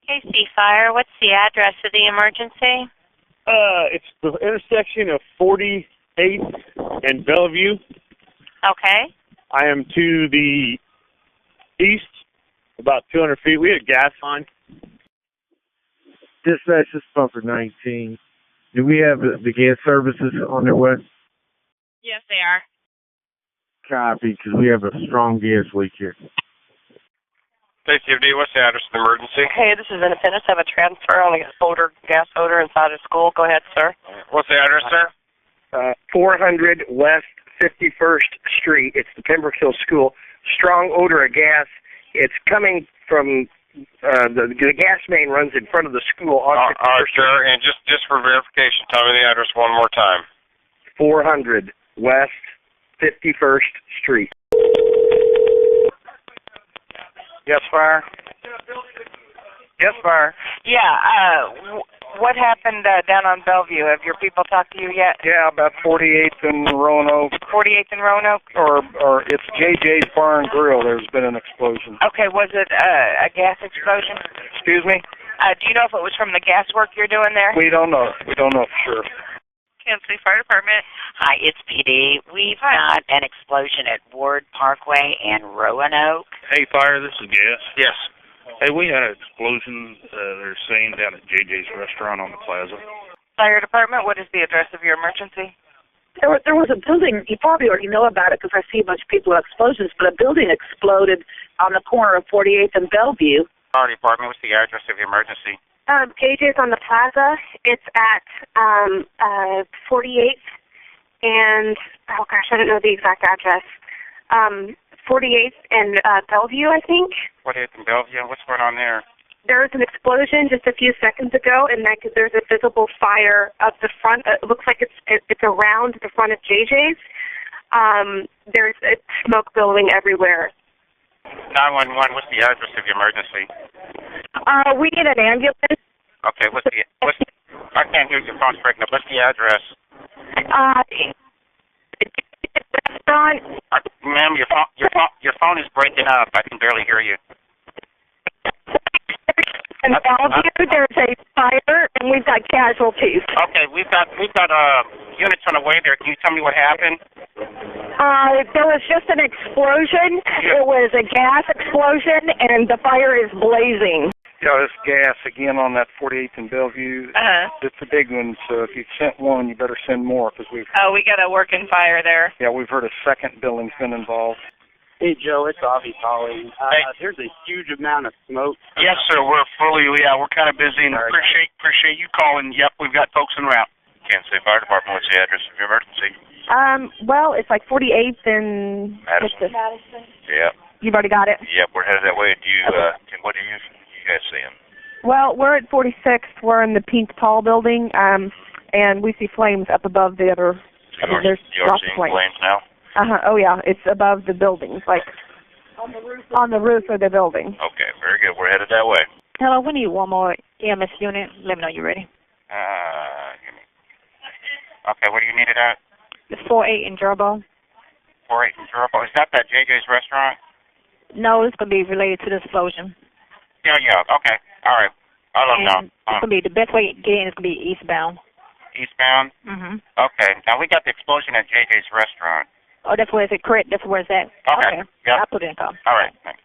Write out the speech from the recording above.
KC Fire, what's the address of the emergency? It's the intersection of 48th and Bellevue. Okay. I am to the east, about 200 feet. We had gas line. Dispatch, this is Bumper 19. Do we have the gas services on their way? Yes, they are. Copy, because we have a strong gas leak here. KSHB, what's the address of the emergency? Hey, this is Independence. I have a transfer on a gas odor inside of school. Go ahead, sir. What's the address, sir? 400 West 51st Street. It's the Pembroke School. Strong odor of gas. It's coming from the gas main runs in front of the school. All right, sir. And just for verification, tell me the address one more time. 400 West 51st Street. Yes, fire. Yes, fire. Yeah, what happened down on Bellevue? Have your people talked to you yet? Yeah, about 48th and Roanoke. 48th and Roanoke? Or it's JJ's Bar and Grill. There's been an explosion. Okay, was it a gas explosion? Excuse me? Do you know if it was from the gas work you're doing there? We don't know. We don't know for sure. Kansas City Fire Department. Hi, it's PD. We've got an explosion at Ward Parkway and Roanoke. Hey, fire, this is Gas. Yes. Hey, we had an explosion, they're saying, down at JJ's restaurant on the plaza. Fire Department, what is the address of your emergency? There was a building, you probably already know about it because I see a bunch of people with explosions, but a building exploded on the corner of 48th and Bellevue. Fire Department, what's the address of the emergency? KJ's on the plaza. It's at 48th and, oh gosh, I don't know the exact address. 48th and Bellevue, I think. 48th and Bellevue, what's going on there? There was an explosion just a few seconds ago, and there's a visible fire up the front. It looks like it's around the front of JJ's. There's smoke billowing everywhere. 911, what's the address of the emergency? We need an ambulance. Okay, I can't hear your phone's breaking up. What's the address? Restaurant. Ma'am, your phone is breaking up. I can barely hear you. In Bellevue, there's a fire, and we've got casualties. Okay, we've got units on the way there. Can you tell me what happened? There was just an explosion. It was a gas explosion, and the fire is blazing. Yeah, this gas again on that 48th and Bellevue. It's a big one, so if you sent one, you better send more because we got a working fire there. Yeah, we've heard a second building's been involved. Hey, Joe, it's Avi calling. There's a huge amount of smoke. Yes, sir, we're kind of busy, and appreciate you calling. Yep, we've got folks en route. Kansas City Fire Department, what's the address of your emergency? Well, it's like 48th and... Madison. Yeah. You've already got it? Yep, we're headed that way. What do you guys seeing? Well, we're at 46th. We're in the pink tall building, and we see flames up above the other... You're seeing flames now? Oh, yeah. It's above the buildings, like on the roof of the building. Okay, very good. We're headed that way. Hello, we need one more EMS unit. Let me know you're ready. Okay, where do you need it at? It's 48 in Gerbo. 48 in Gerbo. Is that JJ's restaurant? No, it's going to be related to the explosion. Yeah, okay. All right. I'll let them know. It's going to be, the best way to get in is going to be eastbound. Eastbound? Mm-hmm. Okay. Now, we got the explosion at JJ's restaurant. Oh, that's where it's at, correct? That's where it's at? Okay. Yep. I'll put it in call. All right. Thanks.